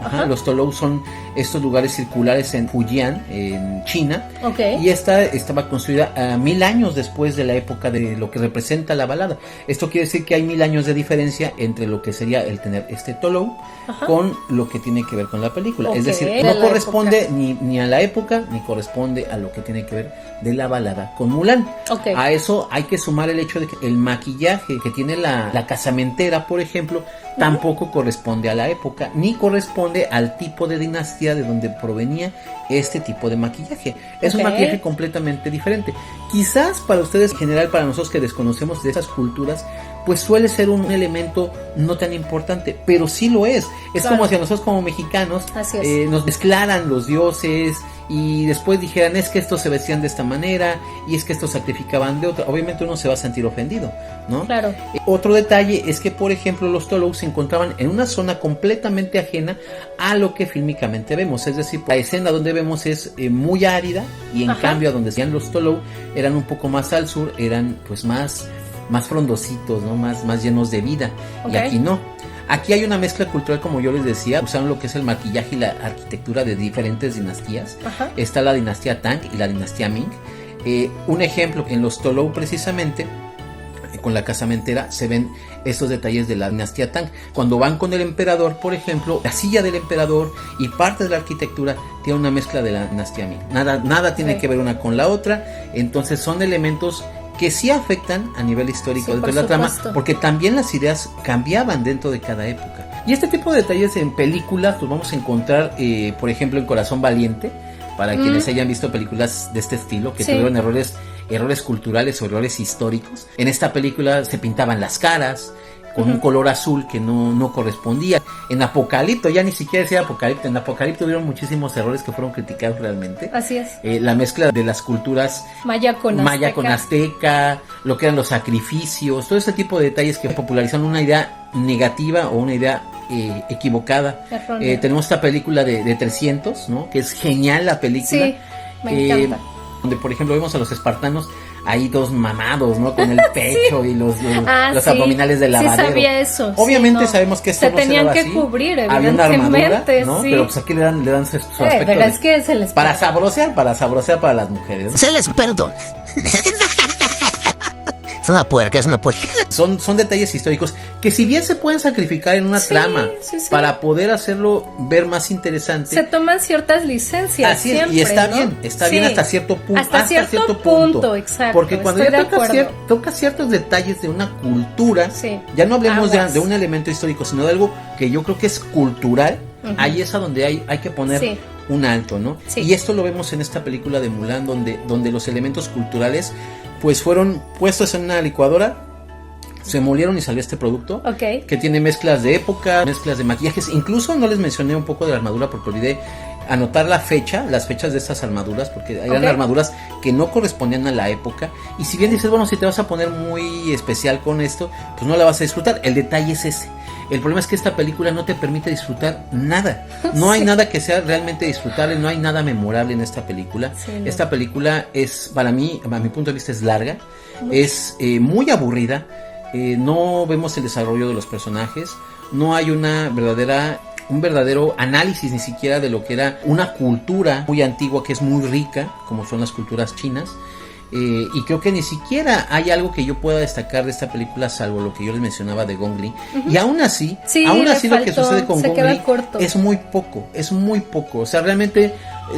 Ajá. Los Tolou son estos lugares circulares en Fujian, en China. Okay. Y esta estaba construida 1000 años después de la época de lo que representa la balada. Esto quiere decir que hay 1000 años de diferencia entre lo que sería el tener este Tolou con lo que tiene que ver con la película. Okay, es decir, de no la corresponde ni a la época, ni corresponde a lo que tiene que ver de la balada con Mulan. Okay. A eso hay que sumar el hecho de que el maquillaje que tiene la casamentera, por ejemplo, tampoco corresponde a la época, ni corresponde al tipo de dinastía de donde provenía este tipo de maquillaje. Es un maquillaje completamente diferente. Quizás para ustedes, en general, para nosotros que desconocemos de esas culturas, pues suele ser un elemento no tan importante, pero sí lo es. Es como si a nosotros como mexicanos nos mezclaran los dioses y después dijeran, es que estos se vestían de esta manera y es que estos sacrificaban de otra. Obviamente uno se va a sentir ofendido, ¿no? Claro. Otro detalle es que, por ejemplo, los Tolou se encontraban en una zona completamente ajena a lo que fílmicamente vemos. Es decir, la escena donde vemos es muy árida y en cambio a donde sean los Tolou eran un poco más al sur, eran pues más frondositos, ¿no? Más llenos de vida. Y aquí no. Aquí hay una mezcla cultural, como yo les decía. Usaron lo que es el maquillaje y la arquitectura de diferentes dinastías. Está la dinastía Tang y la dinastía Ming. Un ejemplo, en los Tolou precisamente, con la casamentera, se ven estos detalles de la dinastía Tang. Cuando van con el emperador, por ejemplo, la silla del emperador y parte de la arquitectura tiene una mezcla de la dinastía Ming. Nada tiene que ver una con la otra. Entonces son elementos que sí afectan a nivel histórico dentro de la trama, porque también las ideas cambiaban dentro de cada época. Y este tipo de detalles en películas los vamos a encontrar, por ejemplo, en Corazón Valiente, para quienes hayan visto películas de este estilo, que tuvieron errores culturales o errores históricos. En esta película se pintaban las caras con un color azul que no correspondía. En Apocalipto, ya ni siquiera decía Apocalipto, en Apocalipto hubieron muchísimos errores que fueron criticados realmente. Así es. La mezcla de las culturas maya con azteca, lo que eran los sacrificios, todo ese tipo de detalles que popularizaron una idea negativa o una idea equivocada. Tenemos esta película de 300, ¿no? Que es genial la película. Sí, me encanta. Donde, por ejemplo, vemos a los espartanos ahí todos mamados, ¿no? Con el pecho y los abdominales del lavadero. Sí, sabía eso. Obviamente sabemos que esto se no se tenían daba que así. cubrir, había una armadura, ¿no? Sí. Pero pues aquí le dan su aspecto pero es que se les para sabrosear para las mujeres, ¿no? Se les perdona. Es una puerca. Son detalles históricos que, si bien se pueden sacrificar en una trama para poder hacerlo ver más interesante, se toman ciertas licencias. Así siempre, y está ¿no? bien, bien hasta cierto punto. Hasta cierto punto, exacto. Porque cuando ya tocas ciertos detalles de una cultura, ya no hablemos de un elemento histórico, sino de algo que yo creo que es cultural. Ahí es a donde hay que poner un alto, ¿no? Y esto lo vemos en esta película de Mulan, donde los elementos culturales pues fueron puestos en una licuadora, se molieron y salió este producto que tiene mezclas de época, mezclas de maquillajes. Incluso no les mencioné un poco de la armadura porque olvidé anotar las fechas de estas armaduras, porque eran armaduras que no correspondían a la época. Y si bien dices, bueno, si te vas a poner muy especial con esto, pues no la vas a disfrutar. El detalle es ese. El problema es que esta película no te permite disfrutar nada. No hay nada que sea realmente disfrutable, no hay nada memorable en esta película. Esta película es, para mí, a mi punto de vista, es larga, es muy aburrida. No vemos el desarrollo de los personajes, no hay un verdadero análisis ni siquiera de lo que era una cultura muy antigua que es muy rica, como son las culturas chinas. y creo que ni siquiera hay algo que yo pueda destacar de esta película salvo lo que yo les mencionaba de Gong Li. Y aún así, Sí, lo le que faltó, sucede con se Gong queda Li corto. es muy poco. O sea, realmente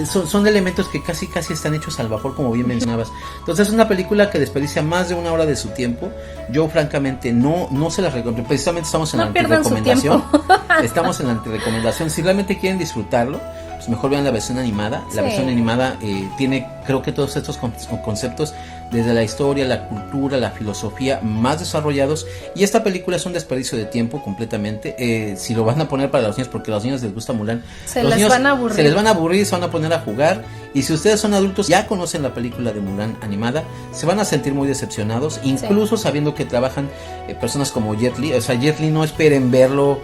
son elementos que casi están hechos al vapor, como bien mencionabas. Entonces es una película que desperdicia más de una hora de su tiempo. Yo francamente no se las recomiendo. Precisamente estamos en No la pierdan su antirecomendación. tiempo. Estamos en la antirecomendación. Si realmente quieren disfrutarlo, pues mejor vean la versión animada. La Sí. versión animada tiene, creo que todos estos conceptos desde la historia, la cultura, la filosofía más desarrollados, y esta película es un desperdicio de tiempo completamente. Si lo van a poner para los niños, porque a los niños les gusta Mulan, Se los les niños van a aburrir. se les van a aburrir, se van a poner a jugar, y si ustedes son adultos ya conocen la película de Mulan animada, se van a sentir muy decepcionados, incluso sabiendo que trabajan personas como Jet Li. O sea, Jet Li, no esperen verlo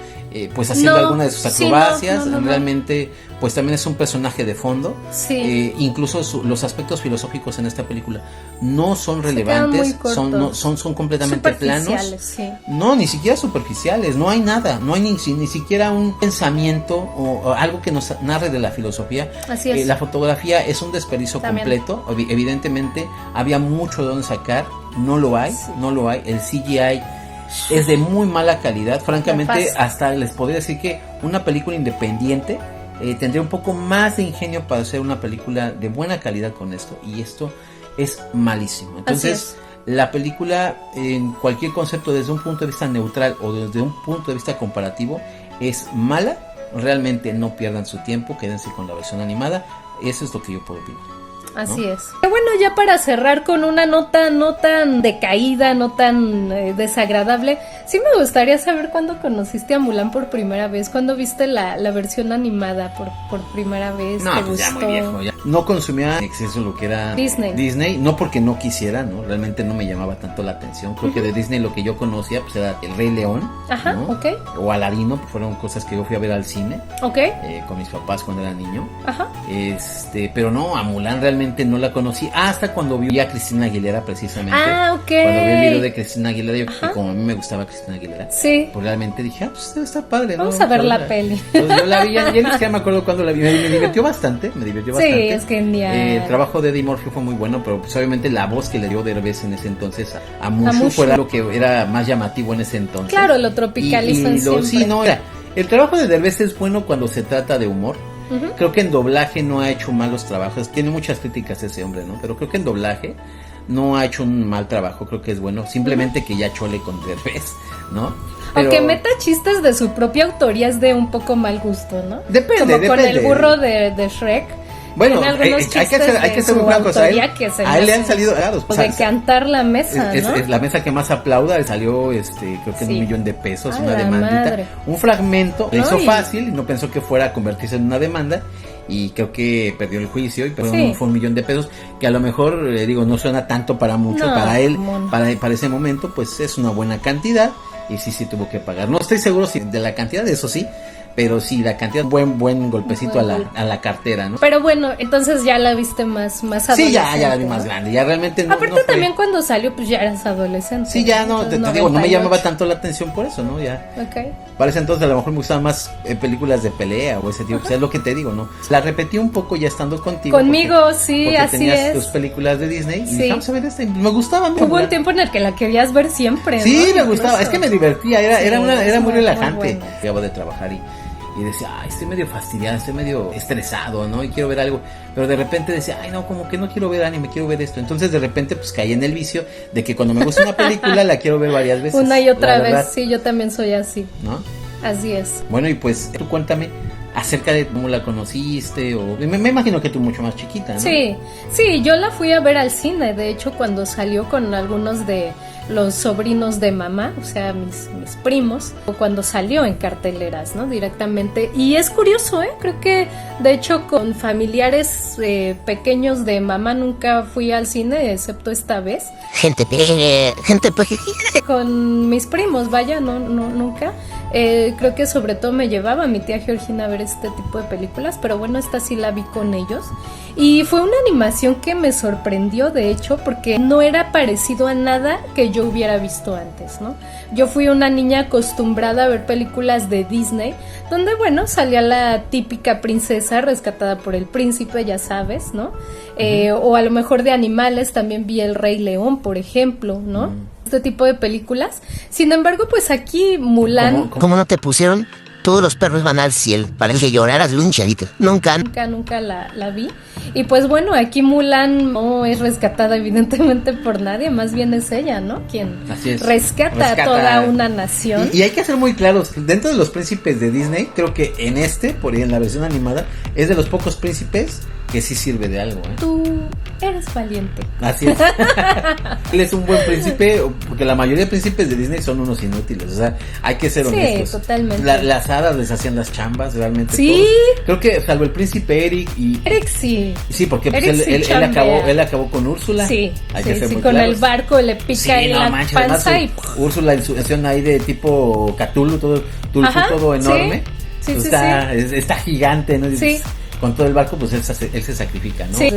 pues haciendo No, alguna de sus sí, acrobacias. no. Realmente pues también es un personaje de fondo. Sí. Incluso los aspectos filosóficos en esta película no son quedan relevantes, muy cortos. son completamente planos. Superficiales, sí. No, ni siquiera superficiales, no hay nada, no hay ni siquiera un pensamiento o algo que nos narre de la filosofía. Así es. La fotografía es un desperdicio También. completo. Evidentemente había mucho de donde sacar, no lo hay. El CGI es de muy mala calidad, francamente. Nefasto. Hasta les podría decir que una película independiente tendría un poco más de ingenio para hacer una película de buena calidad con esto, y esto es malísimo. Entonces, la película, en cualquier concepto, desde un punto de vista neutral o desde un punto de vista comparativo, es mala. Realmente no pierdan su tiempo, quédense con la versión animada. Eso es lo que yo puedo opinar. Así es. Pero bueno, ya para cerrar con una nota no tan decaída, no tan desagradable, sí me gustaría saber cuándo conociste a Mulan por primera vez, cuándo viste la versión animada por primera vez. No, ¿Te pues ya gustó? muy viejo. Ya. No consumía en exceso lo que era Disney, no porque no quisiera, ¿no? Realmente no me llamaba tanto la atención. Creo que de Disney lo que yo conocía pues era El Rey León, Ajá, ¿no? ok. O Aladino, pues fueron cosas que yo fui a ver al cine Ok. con mis papás cuando era niño. Ajá. Pero no, a Mulan realmente no la conocí hasta cuando vi a Cristina Aguilera, precisamente. Ah, ok. Cuando vi el video de Cristina Aguilera, Ajá. y como a mí me gustaba Cristina Aguilera, Sí. pues realmente dije, pues está padre, ¿no? Vamos a ver la Entonces, peli. Entonces yo la vi, ya ni siquiera me acuerdo cuándo la vi, me divirtió bastante, Sí, es genial. El trabajo de Eddie Murphy fue muy bueno, pero pues obviamente la voz que le dio Derbez en ese entonces a Mushu Mushu. fue lo que era más llamativo en ese entonces. Claro, lo tropicalizan siempre. Sí, no, era, el trabajo de Derbez es bueno cuando se trata de humor. Ujú. Creo que en doblaje no ha hecho malos trabajos. Tiene muchas críticas ese hombre, ¿no? Pero creo que en doblaje no ha hecho un mal trabajo. Creo que es bueno. Simplemente que ya chole con Derbez, ¿no? Pero Aunque meta chistes de su propia autoría es de un poco mal gusto, ¿no? Depende, Como con depende. el burro de Shrek. bueno, Tiene algunos hay que chistes ser de muy su francos. autoría que se A me él le han hacen- salido, claro, O de cantar la mesa, ¿no? es la mesa que más aplauda, salió creo que en Sí. $1 millón, A una la demandita, madre. un fragmento, le hizo Ay. fácil y no pensó que fuera a convertirse en una demanda, y creo que perdió el juicio y perdió Sí. fue $1 millón, que a lo mejor no suena tanto para mucho, No, para él, come on. para ese momento pues es una buena cantidad, y sí tuvo que pagar. No estoy seguro si de la cantidad, de eso sí, pero sí la cantidad, buen golpecito Buen a la cartera, ¿no? Pero bueno, entonces ya la viste más adolescente. Sí, ya la vi ¿no? más grande, ya realmente no. Aparte no fue- también cuando salió pues ya eras adolescente. Sí, ya no, Entonces, te digo, no me 98. llamaba tanto la atención por eso, ¿no? Ya. Ok. Para ese entonces a lo mejor me gustaban más películas de pelea o ese tipo, pues es lo que te digo, ¿no? La repetí un poco ya estando contigo. Conmigo, porque- sí, porque así tenías es. tus películas de Disney y Sí. dije, vamos a ver esta, y me gustaba. Hubo un tiempo en el que la querías ver siempre, Sí, ¿no? me gustaba, Incluso. es que me divertía, era Sí, muy muy relajante. buena. Acabo de trabajar y decía, ay, estoy medio fastidiado, estoy medio estresado, ¿no? Y quiero ver algo, pero de repente decía, ay, no, como que no quiero ver anime, quiero ver esto. Entonces de repente pues caí en el vicio de que cuando me gusta una película la quiero ver varias veces. Una y otra la vez, verdad, sí, yo también soy así. ¿no? Así es. Bueno, y pues tú cuéntame acerca de cómo la conociste, o me imagino que tú mucho más chiquita, ¿no? Sí, yo la fui a ver al cine, de hecho cuando salió con algunos de los sobrinos de mamá, o sea, mis primos, o cuando salió en carteleras, ¿no? Directamente. Y es curioso, creo que de hecho con familiares pequeños de mamá nunca fui al cine, excepto esta vez. Gente pequeña. Con mis primos, vaya, no, nunca. Creo que sobre todo me llevaba mi tía Georgina a ver este tipo de películas, pero bueno, esta sí la vi con ellos. Y fue una animación que me sorprendió, de hecho, porque no era parecido a nada que yo hubiera visto antes, ¿no? Yo fui una niña acostumbrada a ver películas de Disney, donde, bueno, salía la típica princesa rescatada por el príncipe, ya sabes, ¿no? O a lo mejor de animales, también vi El Rey León, por ejemplo, ¿no? Este tipo de películas. Sin embargo, pues aquí Mulan... ¿Cómo no te pusieron? Todos los perros van al cielo para que lloraras de un chavito. Nunca. Nunca la vi. Y pues bueno, aquí Mulan no es rescatada evidentemente por nadie, más bien es ella, ¿no? Quien rescata a toda una nación. Y hay que ser muy claros, dentro de los príncipes de Disney, creo que por ahí en la versión animada, es de los pocos príncipes que sí sirve de algo, ¿eh? Tú eres valiente. Así es. Él es un buen príncipe, porque la mayoría de príncipes de Disney son unos inútiles, o sea, hay que ser honestos. Sí, totalmente. Las hadas les hacían las chambas, realmente. Sí. Todos. Creo que salvo el príncipe Eric y... Eric sí. Sí, porque pues, Eric él acabó con Úrsula. Sí, hay que ser muy con claros. el barco le pica y la panza además, y... Úrsula en su versión ahí de tipo Cthulhu, todo enorme. Sí, está gigante, ¿no? Sí. Con todo el barco, pues él se sacrifica, ¿no? Sí,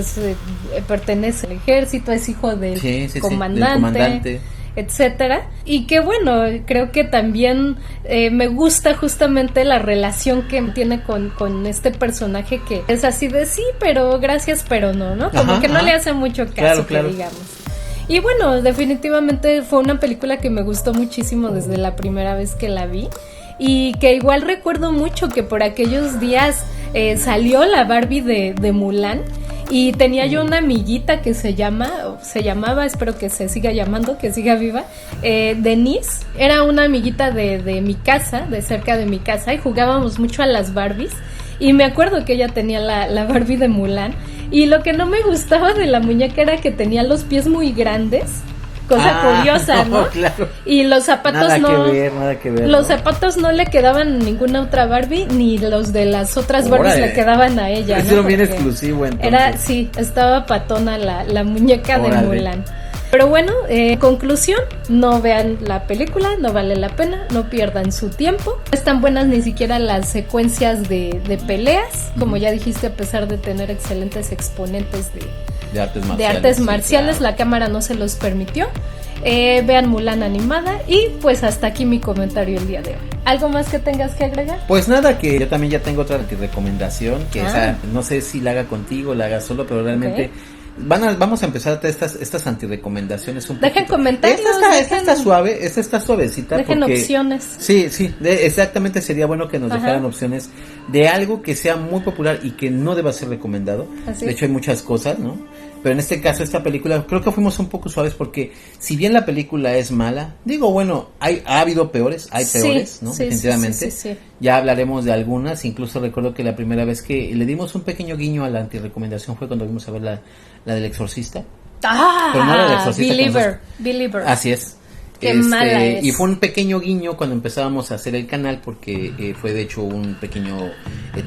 pertenece al ejército, es hijo del comandante, etcétera. Y que bueno, creo que también me gusta justamente la relación que tiene con este personaje, que es así de sí, pero gracias, pero no, ¿no? Como que no le hace mucho caso, claro. digamos. Y bueno, definitivamente fue una película que me gustó muchísimo desde la primera vez que la vi. Y que igual recuerdo mucho que por aquellos días salió la Barbie de Mulan. Y tenía yo una amiguita que se llamaba, espero que se siga llamando, que siga viva, Denise. Era una amiguita de mi casa, de cerca de mi casa, y jugábamos mucho a las Barbies. Y me acuerdo que ella tenía la Barbie de Mulan. Y lo que no me gustaba de la muñeca era que tenía los pies muy grandes. Cosa curiosa, ¿no? Claro. Y los zapatos nada que ver. Los zapatos no le quedaban a ninguna otra Barbie, ni los de las otras Barbies le quedaban a ella, ¿no? Era bien exclusivo, entonces. Estaba patona la muñeca de Mulan. Pero bueno, conclusión, no vean la película, no vale la pena, no pierdan su tiempo. No están buenas ni siquiera las secuencias de peleas, como ya dijiste, a pesar de tener excelentes exponentes de artes marciales, sí, claro. La cámara no se los permitió. Vean Mulan animada. Y pues hasta aquí mi comentario el día de hoy. ¿Algo más que tengas que agregar? Pues nada, que yo también ya tengo otra recomendación, que esa, no sé si la haga contigo, la haga solo, pero realmente vamos a empezar estas antirecomendaciones un Dejen poquito. comentarios. Esta está suave, esta está suavecita. Dejen porque, opciones. Sí, exactamente, sería bueno que nos dejaran opciones de algo que sea muy popular y que no deba ser recomendado. De hecho hay muchas cosas, ¿no? Pero en este caso, esta película, creo que fuimos un poco suaves porque si bien la película es mala, digo, bueno, ha habido peores, hay peores, ¿no? Definitivamente. Sí. Ya hablaremos de algunas, incluso recuerdo que la primera vez que le dimos un pequeño guiño a la antirecomendación fue cuando vimos a ver la del Exorcista. Pero no la del Exorcista. Believer. Así es. Qué mala es. Y fue un pequeño guiño cuando empezábamos a hacer el canal, porque fue de hecho un pequeño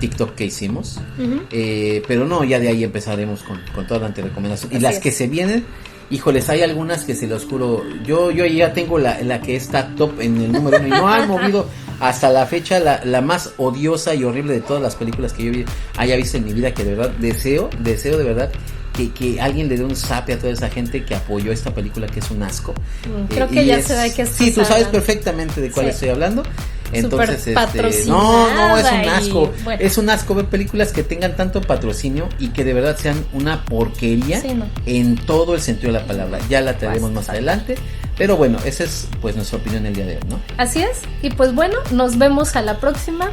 TikTok que hicimos. Pero no, ya de ahí empezaremos con toda la antirecomendación. Y las que se vienen, híjoles, hay algunas que se los juro, yo ya tengo la que está top en el número 1 y no han movido hasta la fecha, la más odiosa y horrible de todas las películas que yo haya visto en mi vida, que de verdad deseo de verdad que alguien le dé un zape a toda esa gente que apoyó esta película, que es un asco. Creo que ya se da que sí, tú sabes perfectamente de cuál estoy hablando. Entonces, no, es un asco. Es un asco ver películas que tengan tanto patrocinio y que de verdad sean una porquería en todo el sentido de la palabra. Ya la traeremos más adelante. Pero bueno, esa es pues nuestra opinión el día de hoy, ¿no? Así es. Y pues bueno, nos vemos a la próxima.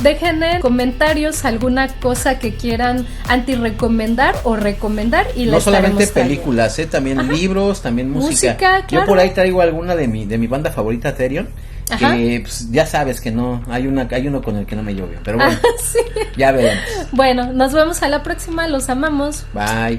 Dejen en comentarios alguna cosa que quieran antirecomendar o recomendar y no solamente películas, también libros, también música. Claro. Yo por ahí traigo alguna de mi banda favorita, Therion, que pues, ya sabes que no hay uno con el que no me llevo bien, pero bueno, ya veremos. Bueno, nos vemos a la próxima, los amamos. Bye.